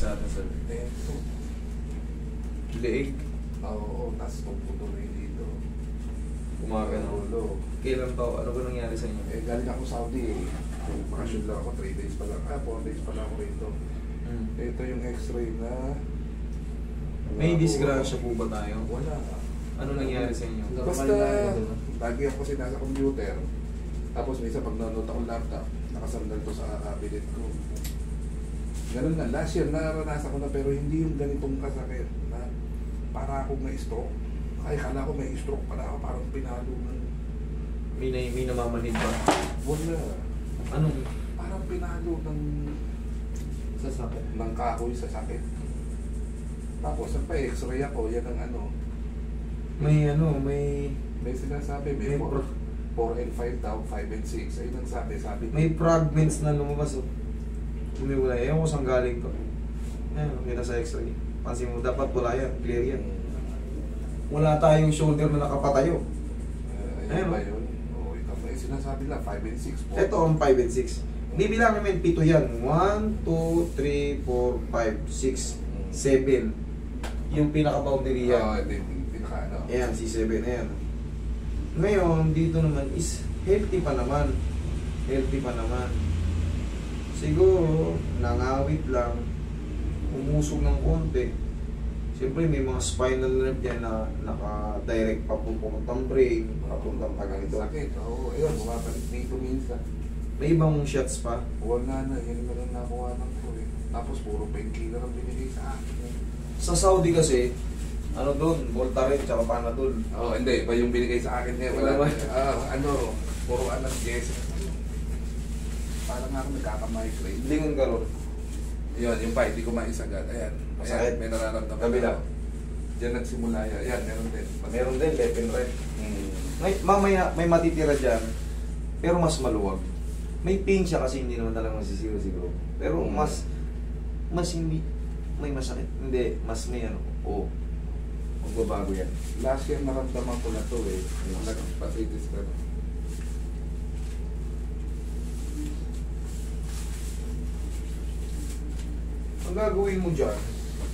sa atin sa Ito. leeg. Oo, tapos pagputuloy dito. Umaga na. Ulo. Kailan pa? Ano ba nangyari sa inyo? Eh, galing ako Saudi eh. Bakasyon lang ako, 3 days pa lang. 4 days pa lang ako rito. Ito yung x-ray na... May disgrasya po ba tayo? Wala. Ano nangyari sa inyo? Basta, lagi ako kasi nasa computer. Tapos minsan pag nanonood akong laptop, nakasandal to sa cabinet ko. Ganun na. Last year, naranasan ko na pero hindi yung ganitong kasakit na para akong may stroke. Ay, kala ko may stroke pala ako, parang pinalo ng... May namamanid ba? Wala. Ano? Parang pinalo ng... Sasakit. ng kahoy sa sakit. Tapos, nagpa-x-ray ako, yan ang ano. May sinasabi, may 4 and 5 daw, 5 and 6. Ayun ang sabi. May fragments na lumabas oh. Umiwala. Ewan ko saan galing to. Ayan, kita sa x-ray. Pansin mo, dapat wala yan. Clear yan. Wala tayong shoulder na nakapatayo. Ayun ba yun? Oo, ito may sinasabi lang, 5 and 6. Ito ang 5 and 6. Bibilang namin 7 yan. 1, 2, 3, 4, 5, 6, 7. Yung pinaka-boundary yan. Oo, pinaka-ano. Ayan, si 7. Ayan. Ngayon, dito naman is healthy pa naman. Healthy pa naman. Siguro, nangawit lang. Umusog ng konti. Siyempre, may mga spinal nerve yan na naka-direct papuntang brain, papuntang ganito. Sakit, oo. Ayun, bumabalik dito minsan. May ibang shots pa. Wala na, yun na lang nakuha ng ko eh. Tapos puro painkiller ang binigay sa akin. Sa Saudi kasi, ano doon, Voltaren tsaka Panadol. Oo, hindi. Iba yung binigay sa akin niya. Wala Wala. puro analgesic. Parang nga ako nagkaka-migraine. Lingon ka ron. Yun, yung pa, hindi ko maisagad. Ayan. Masakit. May nararamdaman. Kabila. ako. Diyan nagsimula yan. Ayan, meron din. Meron din, left and right. Hmm. Mamaya, may matitira dyan, pero mas maluwag. May pain siya kasi hindi naman talaga masisiro siguro. Pero mas hindi, may masakit. Hindi, mas may ano, magbabago yan. Last year naramdaman ko na to eh. Nagpasitis ka na. Ang gagawin mo dyan,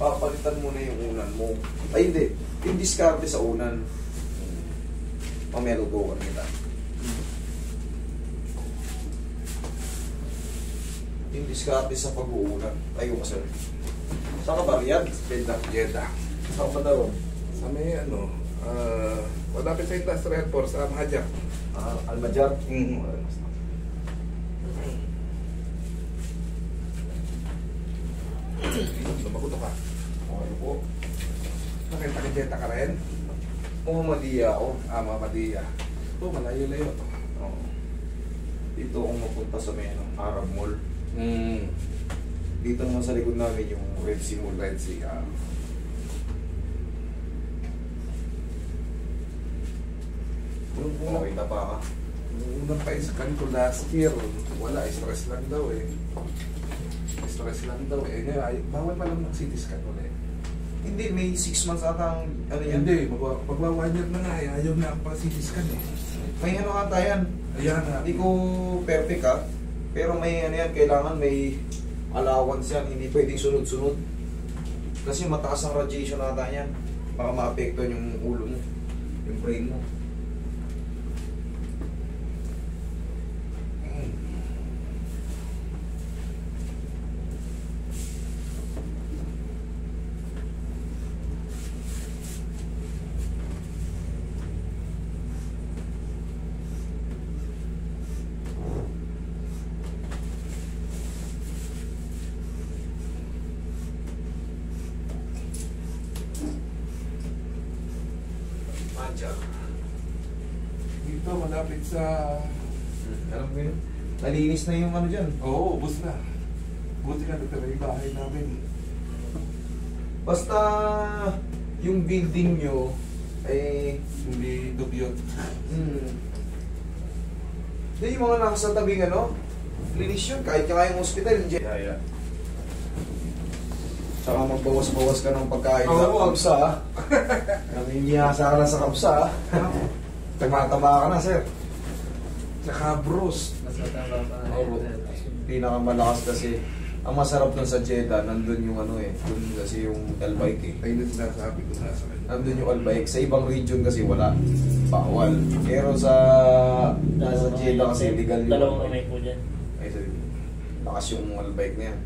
papalitan mo na yung unan mo. Ay hindi, yung diskarte sa unan. Mamaya tutukan kita. Yung diskarte sa pag-uunan. Tayo ka sir. Saan ka ba? Riyadh? Jeddah. Saan ka ba daw? Sa may malapit sa industrial force, sa Mahajak. Almajar? Lumaguto ka. Ano po? Nakita ka Jeddah ka rin? Muhammadiyya ako. Mamadiya. Ito, malayo-layo. Oo. Dito akong mapunta sa may Arab Mall. Dito naman sa likod namin yung Red Sea Mall. Red Sea. Okay, tapa ka. Nung unang pa-scan ko last year, wala, stress lang daw eh. Stress lang daw eh. Bawal pa lang mag-CT scan ulit. Hindi, may 6 months ata ang ano yan. Hindi, magwa 1 year na nga eh. Ayaw na ako pa-CT scan eh. May ano ata yan. Ayan na. Hindi ko perfect ha. Pero may ano yan, kailangan may allowance yan. Hindi pwedeng sunod-sunod. Kasi mataas ang radiation ata yan. Baka ma-apektuhan yung ulo mo. Yung brain mo. Dito, malapit sa... Alam mo yun? Nalinis na yung ano dyan. Oo, ubos na. Buti nga natira yung bahay namin. Basta yung building nyo ay Hindi dugyot. Hindi yung mga nasa tabing ano, linis yun kahit kaya yung hospital. Yeah. Tsaka magbawas-bawas ka ng pagkain sa kapsa ha. Namimiyasa ka na sa kapsa ha. Tama-tama ka na sir. Tsaka bros. Mas mataba pa. Pinakamalakas kasi Ang masarap dun sa Jeddah, nandun yung ano eh, dun kasi yung Al-Bike eh. Ayun yung sinasabi ko nasa kanya. Nandun yung Al-Bike. Sa ibang region kasi wala. Bawal. Pero sa Jeddah kasi legal yung Dalawang Al-Bike. kamay po dyan. Ay, sabi ko, lakas yung Al-Bike na yan.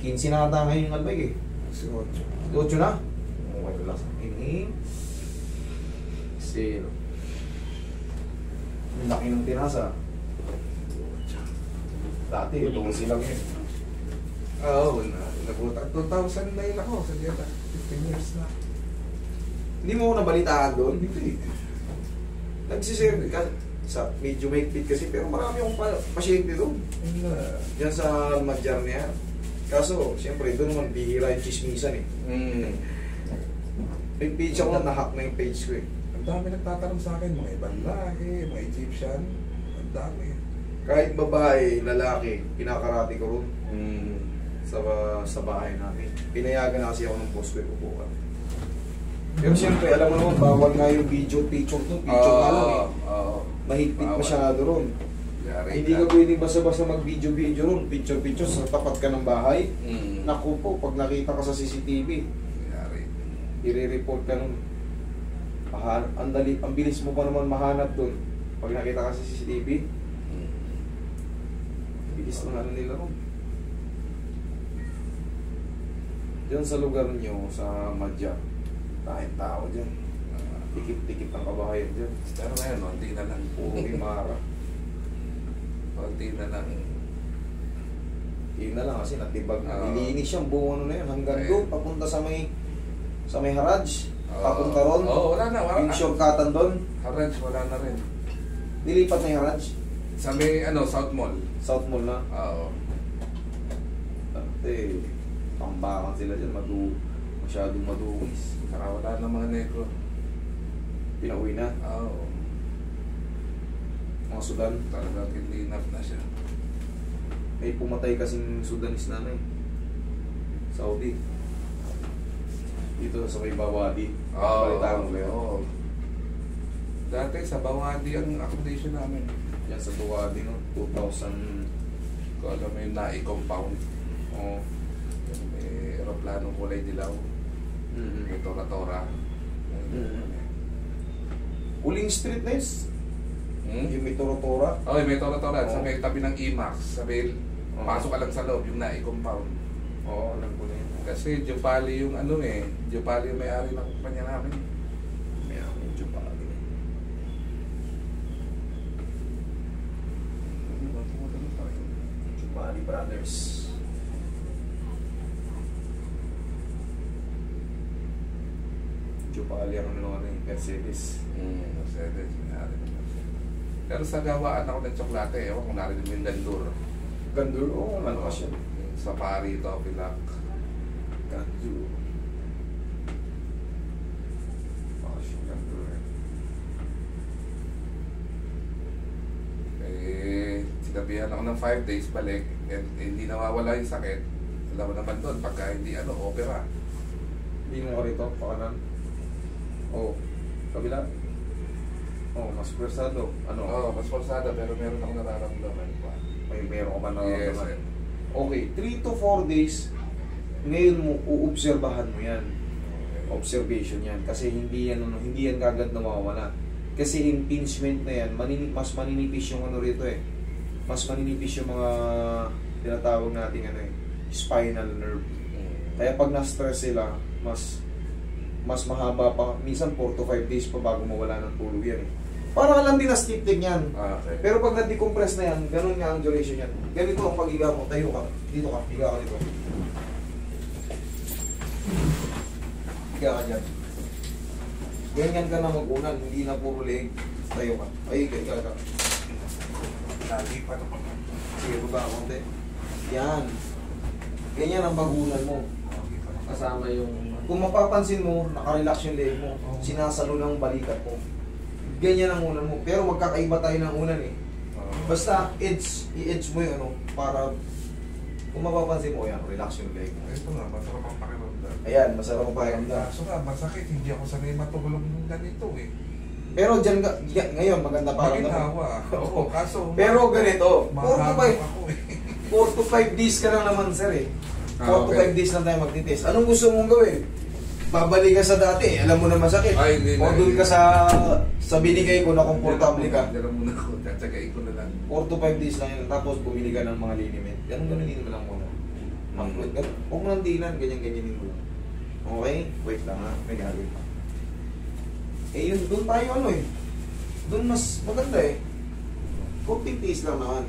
15 na ata ngayon yung Al-Bike eh. Si Ocho. 8 na? Okay, relax. Inhale. Exhale. Ang laki ng tinasa. Dati, ito silang yun. Oo, nabutan. 2009 ako sa Jeddah. 15 years na. Hindi mo ako nabalitaan doon? Hindi. Nagsisir ka sa medyo mahigpit kasi pero marami akong pasyente doon. Diyan sa Madjar niya. Kaso, siyempre, doon naman bihira yung chismisan eh. May page ako na nahack na yung page ko eh. Ang dami nagtatanong sa akin, mga ibang lahi, mga Egyptian. Ang dami. Kahit babae, lalaki, kinakarate ko ron sa bahay namin. Pinayagan na kasi ako ng boss ko upuan. Pero siyempre, alam mo naman, bawal nga yung video picture to. Picture nga lang eh. Mahigpit Bawal. masyado ron. Hindi ka pwedeng basta-basta mag-video ron. Picture sa tapat ka ng bahay. Naku po, pag nakita ka sa CCTV, i-report ka nun. Ang bilis mo pa naman mahanap dun. Pag nakita ka sa CCTV, bilis ng ano nila ron. Diyan sa lugar nyo, sa Madja, tayong tao dyan. Tikip-tikip ng kabahayan dyan. Pero ngayon, hindi na lang. Puro Imara. Hindi na lang. Yun na lang kasi natibag na. Oo. Nilinis siyang buong ano na yun. Hanggang Ayun. doon, papunta sa may Haraj. Papunta ron. Oo, wala na. Yung shortcutan doon. Haraj, wala na rin. Nilipat na yung Haraj. Sa may, South Mall. South Mall na. Oo. Dati, pambakan sila dyan. Masyadong madungis. Saka wala na mga negro. Pinauwi na. Oo. Mga Sudan. Talagang kinlinap na siya. May pumatay kasing Sudanese na Saudi. Dito sa may Bawadi. Balitaan mo yun. Oo. Dati sa Bawadi ang accommodation namin. Yan sa Bawadi, no? 2000. Kung alam mo yung nai-compound. Oo. May aeroplanong kulay dilaw. May tora-tora. Uling street na yun. Yung may Toro-Tora. Okay, may tora-tora. Sa Oo. may tabi ng IMAX. Sa may, Oo. pasok ka lang sa loob, yung nai-compound. Oo, alam ko na yun. Kasi Jupali yung Jupali yung may-ari ng kumpanya namin. May medyo pala. Bali Brothers. Jupali ang ano Mercedes. Mercedes, may-ari ng Mercedes. Pero sa gawaan ako ng tsokolate, ewan kung narinig mo yung Gandur. Gandur, oo, malakas yan. Yung Safari, Topilac. Gandur. Malakas yung Gandur. Sinabihan ako ng 5 days balik, and hindi nawawala yung sakit. Alam mo naman doon, pagka hindi opera. Hindi mo ka rito, pakanan. Oo. Kabila. Oo, mas persado. Ano? Oo, mas forsada, pero meron ako nararamdaman pa. Meron ka ba na Yes. Okay, 3 to 4 days, ngayon mo, uobserbahan mo yan. Observation yan. Kasi hindi yan kagad nawawala. Kasi impingement na yan, mas maninipis yung ano rito eh. Mas maninipis yung mga tinatawag nating spinal nerve. Kaya pag na-stress sila, mas mahaba pa. Minsan 4 to 5 days pa bago mawala ng tulog yan eh. Parang lang din na stick-tick yan. Okay. Pero pag na-decompress na yan, ganun nga ang duration yan. Ganito ang pag-higa mo. Tayo ka. Dito ka. Higa ka dito. Higa ka dyan. Ganyan ka na mag-unan. Hindi na puro leg. Tayo ka. Ay, higa ka. Lagi pa naman. Sige, baba ka konti. Yan. Ganyan ang pag-unan mo. Kasama yung... Kung mapapansin mo, nakarelax yung leg mo. Sinasalo ng balikat mo. Ganyan ang unan mo. Pero magkakaiba tayo ng unan eh. Basta i-edge mo yung para kung mapapansin mo yan, relax yung leg mo. Ito nga, masarap ang pakiramdam. Ayan, masarap ang pakiramdam. Kaso nga, masakit. Hindi ako sanay matulog ng ganito eh. Pero ngayon maganda para Maginawa. Oo, kaso... Pero ganito, Mahaba 45. ako eh. 4 to 5 days ka lang naman, sir eh. 4 to okay. 5 days lang tayo magtitest. Anong gusto mong gawin? Babalik ka sa dati, alam mo na masakit. Ay, hindi O na, doon hindi ka sa binigay ko na komportable ka. Diyan muna ako, tatsagain ko na lang. 4 to 5 days lang yun. Tapos bumili ka ng mga liniment. Ganun-ganunin mo lang muna. Huwag mo nang dinan, ganyan-ganyanin mo lang. Okay? Wait lang ha, may gagawin pa. Eh yun, doon tayo ano eh. Doon mas maganda eh. 40 days lang naman.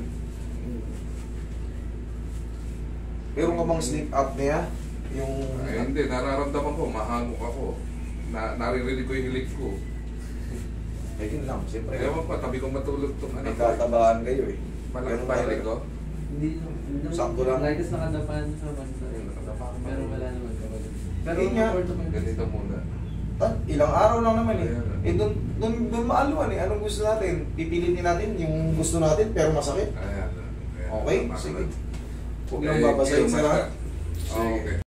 Meron ka bang sleep apnea? Yung... Ay, hindi, nararamdaman ko, mahangok ako. Naririnig ko yung hilig ko. Eh yun lang, siyempre. Ewan pa, tabi kong matulog itong May anak ko. katabaan kayo eh. Malaki ba hilig ko? Hindi. Sakto lang. Like is nakadapan sa bansa. Pero wala naman ka. Pero Yun nga. Ganito muna. Ilang araw lang naman eh. Ayan. Eh doon maaluan eh. Anong gusto natin? Pipilitin natin yung gusto natin pero masakit. Ayan. Okay, tama sige. na. Huwag lang babasahin sa lahat. Sige.